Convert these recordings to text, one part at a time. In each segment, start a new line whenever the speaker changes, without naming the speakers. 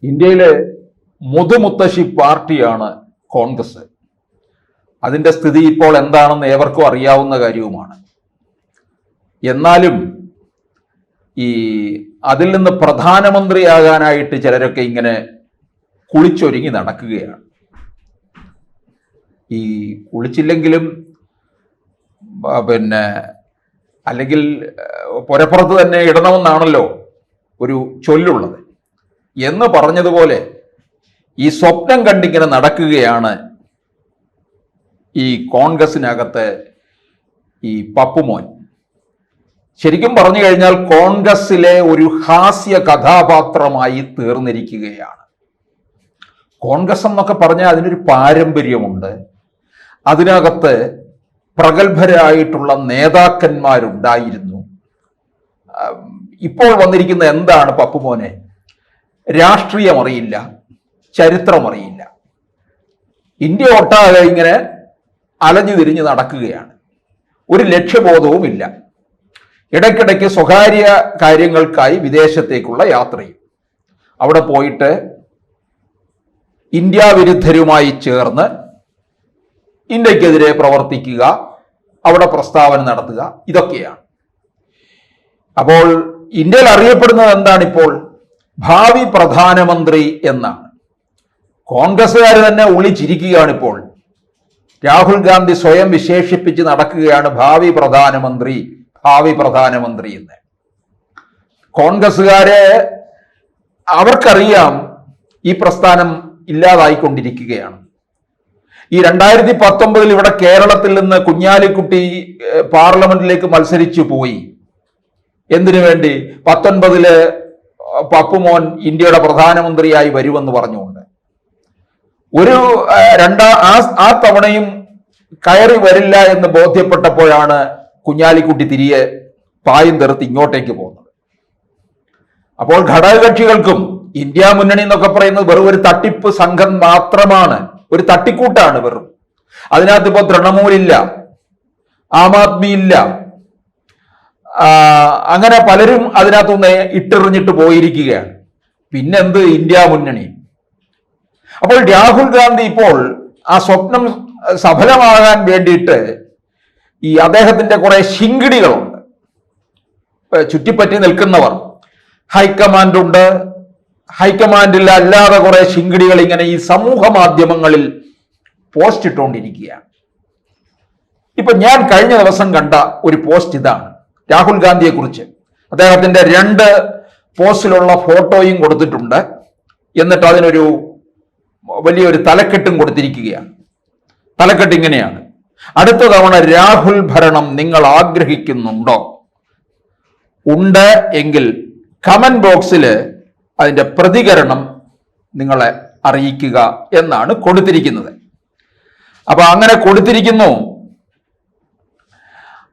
ഇന്ത്യയിലെ മുതുമുത്തശ്ശി പാർട്ടിയാണ് കോൺഗ്രസ്. അതിൻ്റെ സ്ഥിതി ഇപ്പോൾ എന്താണെന്ന് ഏവർക്കും അറിയാവുന്ന കാര്യവുമാണ്. എന്നാലും അതിൽ നിന്ന് പ്രധാനമന്ത്രിയാകാനായിട്ട് ചിലരൊക്കെ ഇങ്ങനെ കുളിച്ചൊരുങ്ങി നടക്കുകയാണ്. കുളിച്ചില്ലെങ്കിലും അല്ലെങ്കിൽ പുരപ്പുറത്ത് തന്നെ ഇടണമെന്നാണല്ലോ ഒരു ചൊല്ലുള്ളത്. എന്ന് പറഞ്ഞതുപോലെ ഈ സ്വപ്നം കണ്ടിങ്ങനെ നടക്കുകയാണ് ഈ കോൺഗ്രസിനകത്ത് ഈ പപ്പുമോൻ. ശരിക്കും പറഞ്ഞു കഴിഞ്ഞാൽ കോൺഗ്രസിലെ ഒരു ഹാസ്യ കഥാപാത്രമായി തീർന്നിരിക്കുകയാണ്. കോൺഗ്രസ് എന്നൊക്കെ പറഞ്ഞാൽ അതിനൊരു പാരമ്പര്യമുണ്ട്. അതിനകത്ത് പ്രഗത്ഭരായിട്ടുള്ള നേതാക്കന്മാരുണ്ടായിരുന്നു. ഇപ്പോൾ വന്നിരിക്കുന്ന എന്താണ് പപ്പുമോനെ? രാഷ്ട്രീയം അറിയില്ല, ചരിത്രം അറിയില്ല, ഇന്ത്യ ഒട്ടാകെ ഇങ്ങനെ അലഞ്ഞു തിരിഞ്ഞ് നടക്കുകയാണ്. ഒരു ലക്ഷ്യബോധവുമില്ല. ഇടയ്ക്കിടയ്ക്ക് സ്വകാര്യ കാര്യങ്ങൾക്കായി വിദേശത്തേക്കുള്ള യാത്രയും, അവിടെ പോയിട്ട് ഇന്ത്യ വിരുദ്ധരുമായി ചേർന്ന് ഇന്ത്യക്കെതിരെ പ്രവർത്തിക്കുക, അവിടെ പ്രസ്താവന നടത്തുക, ഇതൊക്കെയാണ്. അപ്പോൾ ഇന്ത്യയിൽ അറിയപ്പെടുന്നത് എന്താണിപ്പോൾ? ഭാവി പ്രധാനമന്ത്രി എന്നാണ്. കോൺഗ്രസ്സുകാർ തന്നെ ഒളിച്ചിരിക്കുകയാണിപ്പോൾ. രാഹുൽ ഗാന്ധി സ്വയം വിശേഷിപ്പിച്ച് നടക്കുകയാണ് ഭാവി പ്രധാനമന്ത്രി എന്ന്. കോൺഗ്രസ്സുകാരെ അവർക്കറിയാം ഈ പ്രസ്ഥാനം ഇല്ലാതായിക്കൊണ്ടിരിക്കുകയാണ്. ഈ 2019 ഇവിടെ കേരളത്തിൽ നിന്ന് കുഞ്ഞാലിക്കുട്ടി പാർലമെന്റിലേക്ക് മത്സരിച്ചു പോയി. എന്തിനു വേണ്ടി? 19 പപ്പുമോൻ ഇന്ത്യയുടെ പ്രധാനമന്ത്രിയായി വരുമെന്ന് പറഞ്ഞുകൊണ്ട്. ആ തവണയും കയറി വരില്ല എന്ന് ബോധ്യപ്പെട്ടപ്പോഴാണ് കുഞ്ഞാലിക്കുട്ടി തിരികെ പായും തെറുത്ത് ഇങ്ങോട്ടേക്ക് പോകുന്നത്. അപ്പോൾ ഘടകകക്ഷികൾക്കും ഇന്ത്യ മുന്നണി എന്നൊക്കെ പറയുന്നത് വെറും ഒരു തട്ടിപ്പ് സംഘം മാത്രമാണ്, ഒരു തട്ടിക്കൂട്ടാണ് വെറും. അതിനകത്ത് ഇപ്പോൾ തൃണമൂലില്ല, ആം ആദ്മി ഇല്ല, അങ്ങനെ പലരും അതിനകത്തുനിന്ന് ഇട്ടെറിഞ്ഞിട്ട് പോയിരിക്കുകയാണ്. പിന്നെന്ത് ഇന്ത്യ മുന്നണി? അപ്പോൾ രാഹുൽ ഗാന്ധി ഇപ്പോൾ ആ സ്വപ്നം സഫലമാകാൻ വേണ്ടിയിട്ട് അദ്ദേഹത്തിന്റെ കുറെ ശിങ്കിടികളുണ്ട്, ചുറ്റിപ്പറ്റി നിൽക്കുന്നവർ. ഹൈക്കമാൻഡ് ഉണ്ട്, ഹൈക്കമാൻഡിൽ അല്ലാതെ കുറെ ശിങ്കിടികൾ ഇങ്ങനെ ഈ സമൂഹ മാധ്യമങ്ങളിൽ പോസ്റ്റ് ഇട്ടുകൊണ്ടിരിക്കുകയാണ്. ഇപ്പൊ ഞാൻ കഴിഞ്ഞ ദിവസം കണ്ട ഒരു പോസ്റ്റ് ഇതാണ്, രാഹുൽ ഗാന്ധിയെ കുറിച്ച്. അദ്ദേഹത്തിന്റെ 2 പോസ്റ്റിലുള്ള ഫോട്ടോയും കൊടുത്തിട്ടുണ്ട്. എന്നിട്ട് അതിനൊരു വലിയൊരു തലക്കെട്ടും കൊടുത്തിരിക്കുകയാണ്. തലക്കെട്ട് ഇങ്ങനെയാണ്: അടുത്ത തവണ രാഹുൽ ഭരണം നിങ്ങൾ ആഗ്രഹിക്കുന്നുണ്ടോ? ഉണ്ട് എങ്കിൽ കമന്റ് ബോക്സിൽ അതിന്റെ പ്രതികരണം നിങ്ങളെ അറിയിക്കുക എന്നാണ് കൊടുത്തിരിക്കുന്നത്. അപ്പൊ അങ്ങനെ കൊടുത്തിരിക്കുന്നു.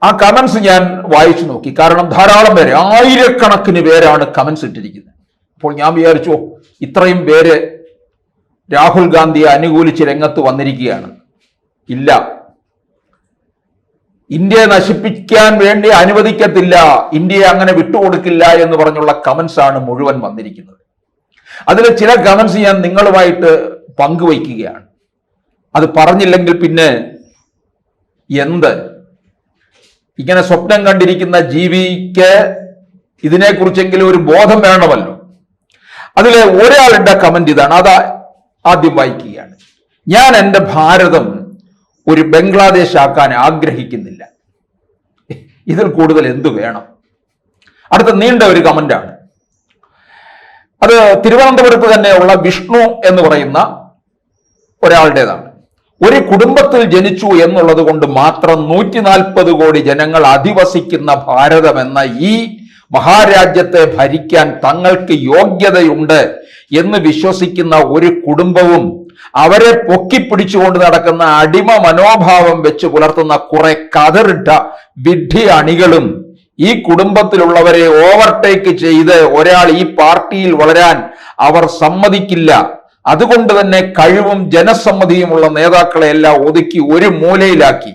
ആ കമന്റ്സ് ഞാൻ വായിച്ചു നോക്കി. കാരണം ധാരാളം പേര്, ആയിരക്കണക്കിന് പേരാണ് കമന്റ്സ് ഇട്ടിരിക്കുന്നത്. അപ്പോൾ ഞാൻ വിചാരിച്ചു, ഇത്രയും പേര് രാഹുൽ ഗാന്ധിയെ അനുകൂലിച്ച് രംഗത്ത് വന്നിരിക്കുകയാണ്. ഇല്ല, ഇന്ത്യയെ നശിപ്പിക്കാൻ വേണ്ടി അനുവദിക്കത്തില്ല, ഇന്ത്യയെ അങ്ങനെ വിട്ടുകൊടുക്കില്ല എന്ന് പറഞ്ഞുള്ള കമന്റ്സ് ആണ് മുഴുവൻ വന്നിരിക്കുന്നത്. അതിൽ ചില കമന്റ്സ് ഞാൻ നിങ്ങളുമായിട്ട് പങ്കുവയ്ക്കുകയാണ്. അത് പറഞ്ഞില്ലെങ്കിൽ പിന്നെ എന്ത്? ഇങ്ങനെ സ്വപ്നം കണ്ടിരിക്കുന്ന ജീവിക്ക് ഇതിനെക്കുറിച്ചെങ്കിലും ഒരു ബോധം വേണമല്ലോ. അതിൽ ഒരാളുടെ കമന്റ് ഇതാണ്, അത് ആദ്യം വായിക്കുകയാണ്: ഞാൻ എൻ്റെ ഭാരതം ഒരു ബംഗ്ലാദേശ് ആക്കാൻ ആഗ്രഹിക്കുന്നില്ല. ഇതിൽ കൂടുതൽ എന്തു വേണം? അടുത്ത നീണ്ട ഒരു കമന്റാണ്. അത് തിരുവനന്തപുരത്ത് തന്നെയുള്ള വിഷ്ണു എന്ന് പറയുന്ന ഒരാളുടേതാണ്. ഒരു കുടുംബത്തിൽ ജനിച്ചു എന്നുള്ളത് കൊണ്ട് മാത്രം 140 കോടി ജനങ്ങൾ അധിവസിക്കുന്ന ഭാരതം എന്ന ഈ മഹാരാജ്യത്തെ ഭരിക്കാൻ തങ്ങൾക്ക് യോഗ്യതയുണ്ട് എന്ന് വിശ്വസിക്കുന്ന ഒരു കുടുംബവും അവരെ പൊക്കിപ്പിടിച്ചുകൊണ്ട് നടക്കുന്ന അടിമ മനോഭാവം വെച്ച് പുലർത്തുന്ന കുറെ കതറിട്ട വിഡ്ഢി അണികളും ഈ കുടുംബത്തിലുള്ളവരെ ഓവർടേക്ക് ചെയ്ത് ഒരാൾ ഈ പാർട്ടിയിൽ വളരാൻ അവർ സമ്മതിക്കില്ല. അതുകൊണ്ട് തന്നെ കഴിവും ജനസമ്മതിയുമുള്ള നേതാക്കളെ എല്ലാം ഒതുക്കി ഒരു മൂലയിലാക്കി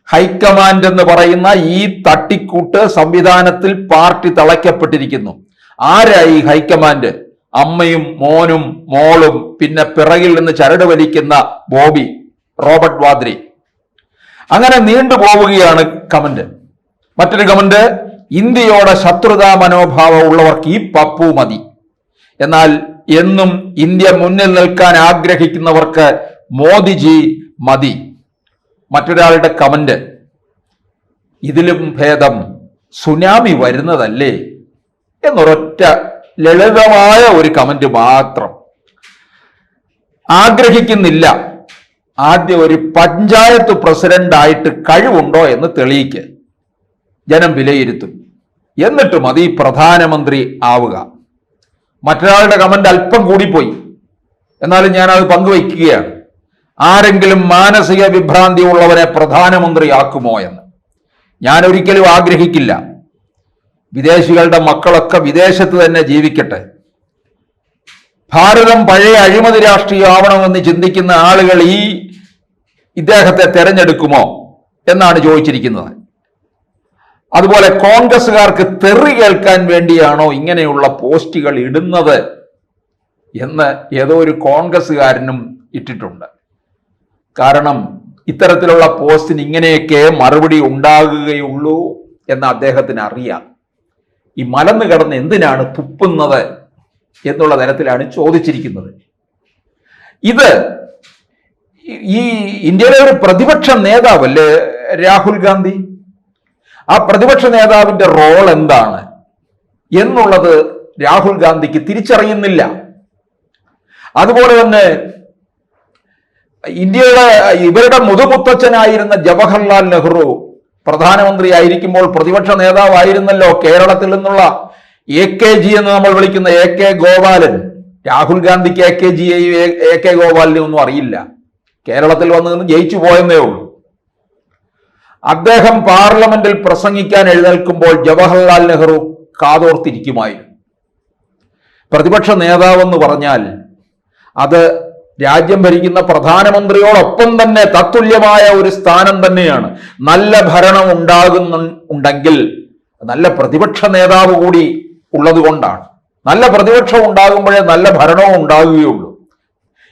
ഹൈക്കമാൻഡ് എന്ന് പറയുന്ന ഈ തട്ടിക്കൂട്ട് സംവിധാനത്തിൽ പാർട്ടി തളയ്ക്കപ്പെട്ടിരിക്കുന്നു. ആരായി ഹൈക്കമാൻഡ്? അമ്മയും മോനും മോളും പിന്നെ പിറകിൽ നിന്ന് ചരട് വലിക്കുന്ന ബോബി, റോബർട്ട് വാദ്രി, അങ്ങനെ നീണ്ടുപോവുകയാണ് കമന്റ്. മറ്റൊരു കമന്റ്, ഇന്ത്യയോടെ ശത്രുതാ മനോഭാവം ഉള്ളവർക്ക് ഈ പപ്പു മതി, എന്നാൽ എന്നും ഇന്ത്യ മുന്നിൽ നിൽക്കാൻ ആഗ്രഹിക്കുന്നവർക്ക് മോദിജി മതി. മറ്റൊരാളുടെ കമന്റ്, ഇതിലും ഭേദം സുനാമി വരുന്നതല്ലേ എന്നൊരൊറ്റ ലളിതമായ ഒരു കമന്റ് മാത്രം. ആഗ്രഹിക്കുന്നില്ല, ആദ്യം ഒരു പഞ്ചായത്ത് പ്രസിഡന്റ് ആയിട്ട് കഴിവുണ്ടോ എന്ന് തെളിയിക്ക്, ജനം വിലയിരുത്തും, എന്നിട്ട് മതി പ്രധാനമന്ത്രി ആവുക. മറ്റൊരാളുടെ കമന്റ് അല്പം കൂടിപ്പോയി, എന്നാലും ഞാനത് പങ്കുവയ്ക്കുകയാണ്. ആരെങ്കിലും മാനസിക വിഭ്രാന്തി ഉള്ളവനെ പ്രധാനമന്ത്രിയാക്കുമോ എന്ന്. ഞാൻ ഒരിക്കലും ആഗ്രഹിക്കില്ല. വിദേശികളുടെ മക്കളൊക്കെ വിദേശത്ത് തന്നെ ജീവിക്കട്ടെ. ഭാരതം പഴയ അഴിമതി രാഷ്ട്രീയമാവണമെന്ന് ചിന്തിക്കുന്ന ആളുകൾ ഇദ്ദേഹത്തെ തെരഞ്ഞെടുക്കുമോ എന്നാണ് ചോദിച്ചിരിക്കുന്നത്. അതുപോലെ കോൺഗ്രസ്സുകാർക്ക് തെറി കേൾക്കാൻ വേണ്ടിയാണോ ഇങ്ങനെയുള്ള പോസ്റ്റുകൾ ഇടുന്നത് എന്ന് ഏതോ ഒരു കോൺഗ്രസ്സുകാരനും ഇട്ടിട്ടുണ്ട്. കാരണം ഇത്തരത്തിലുള്ള പോസ്റ്റിന് ഇങ്ങനെയൊക്കെ മറുപടി ഉണ്ടാകുകയുള്ളൂ എന്ന് അദ്ദേഹത്തിന് അറിയാം. ഈ മലന്ന് കിടന്ന് എന്തിനാണ് തുപ്പുന്നത് എന്നുള്ള തരത്തിലാണ് ചോദിച്ചിരിക്കുന്നത്. ഇത് ഈ ഇന്ത്യയിലെ ഒരു പ്രതിപക്ഷ നേതാവല്ലേ രാഹുൽ ഗാന്ധി? ആ പ്രതിപക്ഷ നേതാവിന്റെ റോൾ എന്താണ് എന്നുള്ളത് രാഹുൽ ഗാന്ധിക്ക് തിരിച്ചറിയുന്നില്ല. അതുപോലെ തന്നെ ഇവരുടെ മുതുമുത്തച്ഛനായിരുന്ന ജവഹർലാൽ നെഹ്റു പ്രധാനമന്ത്രി ആയിരിക്കുമ്പോൾ പ്രതിപക്ഷ നേതാവായിരുന്നല്ലോ കേരളത്തിൽ നിന്നുള്ള AKG എന്ന് നമ്മൾ വിളിക്കുന്ന AK ഗോപാലൻ. രാഹുൽ ഗാന്ധിക്ക് AKGയെയും AK ഗോപാലിനെയും ഒന്നും അറിയില്ല. കേരളത്തിൽ വന്നു നിന്ന് ജയിച്ചു പോയെന്നേ ഉള്ളൂ. അദ്ദേഹം പാർലമെന്റിൽ പ്രസംഗിക്കാൻ എഴുന്നേൽക്കുമ്പോൾ ജവഹർലാൽ നെഹ്റു കാതോർത്തിരിക്കുമായിരുന്നു. പ്രതിപക്ഷ നേതാവെന്ന് പറഞ്ഞാൽ അത് രാജ്യം ഭരിക്കുന്ന പ്രധാനമന്ത്രിയോടൊപ്പം തന്നെ തത്തുല്യമായ ഒരു സ്ഥാനം തന്നെയാണ്. നല്ല ഭരണം ഉണ്ടാകുന്നുണ്ടെങ്കിൽ നല്ല പ്രതിപക്ഷ നേതാവ് കൂടി ഉള്ളത് കൊണ്ടാണ്. നല്ല പ്രതിപക്ഷം ഉണ്ടാകുമ്പോഴേ നല്ല ഭരണവും ഉണ്ടാകുകയുള്ളൂ.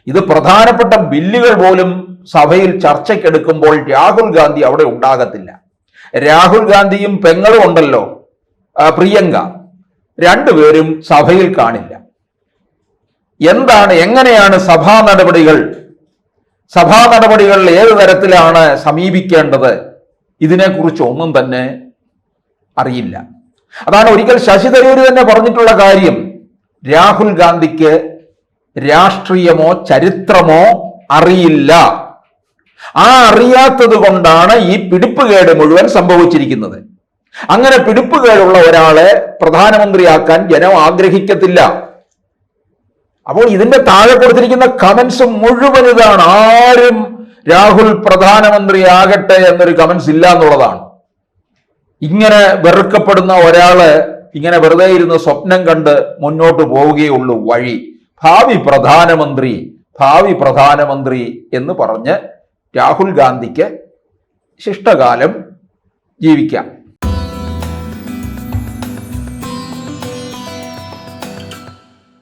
ഇത് പ്രധാനപ്പെട്ട ബില്ലുകൾ പോലും സഭയിൽ ചർച്ചയ്ക്കെടുക്കുമ്പോൾ രാഹുൽ ഗാന്ധി അവിടെ ഉണ്ടാകത്തില്ല. രാഹുൽ ഗാന്ധിയും പെങ്ങളും ഉണ്ടല്ലോ, പ്രിയങ്ക, രണ്ടുപേരും സഭയിൽ കാണില്ല. എങ്ങനെയാണ് സഭാ നടപടികൾ ഏത് തരത്തിലാണ് സമീപിക്കേണ്ടത്, ഇതിനെക്കുറിച്ച് ഒന്നും തന്നെ അറിയില്ല. അതാണ് ഒരിക്കൽ ശശി തരൂർ തന്നെ പറഞ്ഞിട്ടുള്ള കാര്യം. രാഹുൽ ഗാന്ധിക്ക് രാഷ്ട്രീയമോ ചരിത്രമോ അറിയില്ല. ആ അറിയാത്തത് കൊണ്ടാണ് ഈ പിടിപ്പുകേട് മുഴുവൻ സംഭവിച്ചിരിക്കുന്നത്. അങ്ങനെ പിടിപ്പുകേടുള്ള ഒരാളെ പ്രധാനമന്ത്രിയാക്കാൻ ജനം ആഗ്രഹിക്കത്തില്ല. അപ്പോൾ ഇതിന്റെ താഴെ കൊടുത്തിരിക്കുന്ന കമന്റ്സ് മുഴുവൻ ഇതാണ്. ആരും രാഹുൽ പ്രധാനമന്ത്രിയാകട്ടെ എന്നൊരു കമന്റ്സ് ഇല്ല എന്നുള്ളതാണ്. ഇങ്ങനെ വെറുക്കപ്പെടുന്ന ഒരാള് ഇങ്ങനെ വെറുതെ ഇരുന്ന് സ്വപ്നം കണ്ട് മുന്നോട്ട് പോവുകയുള്ളൂ വഴി. ഭാവി പ്രധാനമന്ത്രി എന്ന് പറഞ്ഞ് രാഹുൽ ഗാന്ധിക്ക് ശിഷ്ടകാലം ജീവിക്കാം.